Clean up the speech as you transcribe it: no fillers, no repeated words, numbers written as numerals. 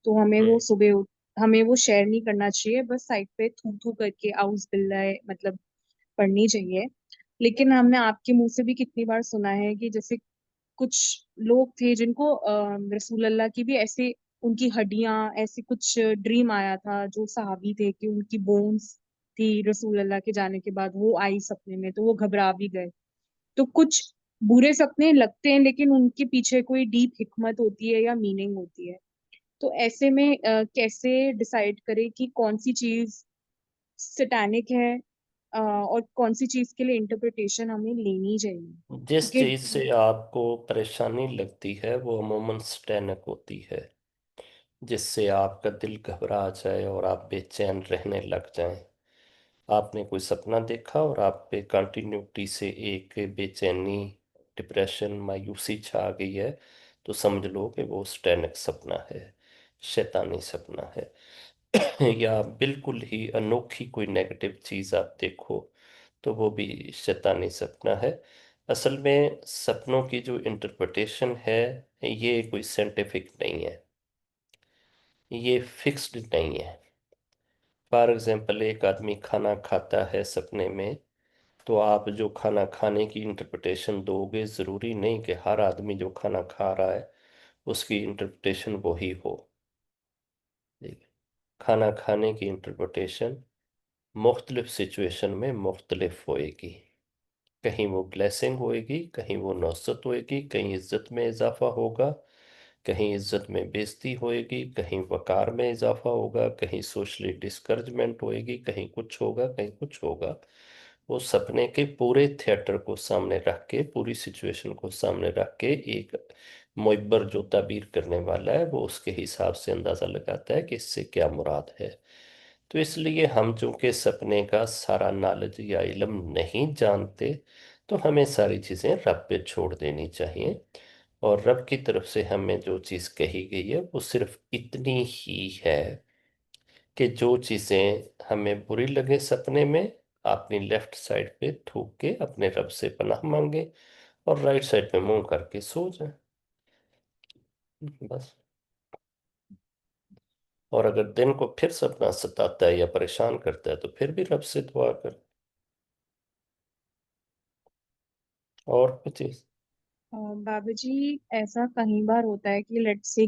तो हुँ, हमें वो शेयर नहीं करना चाहिए, बस साइड पे थू थू करके आउज़ बिल्लाह मतलब पढ़नी चाहिए। लेकिन हमने आपके मुंह से भी कितनी बार सुना है कि जैसे कुछ लोग थे जिनको रसूल अल्लाह की भी ऐसे उनकी हड्डियां ऐसे कुछ ड्रीम आया था, जो सहाबी थे कि उनकी बोन्स थी रसूल अल्लाह के जाने के बाद वो आई सपने में, तो वो घबरा भी गए। तो कुछ बुरे सपने लगते हैं लेकिन उनके पीछे कोई डीप हिकमत होती है या मीनिंग होती है। तो ऐसे में कैसे डिसाइड करें कि कौन सी चीज सैटानिक है और कौन सी चीज के लिए इंटरप्रिटेशन हमें लेनी चाहिए, जिस क्योंकि चीज़ से आपको परेशानी लगती है वो अमूमन स्टैनिक होती है, जिससे आपका दिल घबरा जाए और आप बेचैन रहने लग जाएं। आपने कोई सपना देखा और आप पे कंटिन्यूटी से एक बेचैनी, डिप्रेशन, मायूसी छा गई है, तो समझ लो कि वो स्टैनिक सपना है, शैतानी सपना है। या बिल्कुल ही अनोखी कोई नेगेटिव चीज़ आप देखो तो वो भी शैतानी सपना है। असल में सपनों की जो इंटरप्रिटेशन है ये कोई साइंटिफिक नहीं है, ये फिक्स्ड नहीं है। फॉर एग्जांपल एक आदमी खाना खाता है सपने में, तो आप जो खाना खाने की इंटरप्रिटेशन दोगे ज़रूरी नहीं कि हर आदमी जो खाना खा रहा है उसकी इंटरप्रिटेशन वही हो। ठीक है। खाना खाने की इंटरप्रिटेशन मुख्तलिफ सिचुएशन में मुख्तलिफ होएगी। कहीं वो ब्लेसिंग होएगी, कहीं वो नौसत होएगी, कहीं इज्जत में इजाफा होगा, कहीं इज्जत में बेइज्जती होएगी, कहीं वकार में इजाफा होगा, कहीं सोशली डिस्करेजमेंट होएगी, कहीं कुछ होगा, कहीं कुछ होगा। वो सपने के पूरे थिएटर को सामने रख के, पूरी सिचुएशन को सामने रख के, एक मुइब्बर जो ताबीर करने वाला है वो उसके हिसाब से अंदाजा लगाता है कि इससे क्या मुराद है। तो इसलिए हम चूंकि सपने का सारा नॉलेज या इल्म नहीं जानते, तो हमें सारी चीज़ें रब पे छोड़ देनी चाहिए। और रब की तरफ से हमें जो चीज़ कही गई है वो सिर्फ इतनी ही है कि जो चीज़ें हमें बुरी लगे सपने में, अपनी लेफ्ट साइड पे थूक के अपने रब से पनाह मांगे और राइट साइड पे मुंह करके सो जाए, बस। और अगर दिन को फिर सपना सताता है या परेशान करता है तो फिर भी रब से दुआ कर। और कुछ चीज़। बाबूजी, ऐसा कई बार होता है कि लेट्स से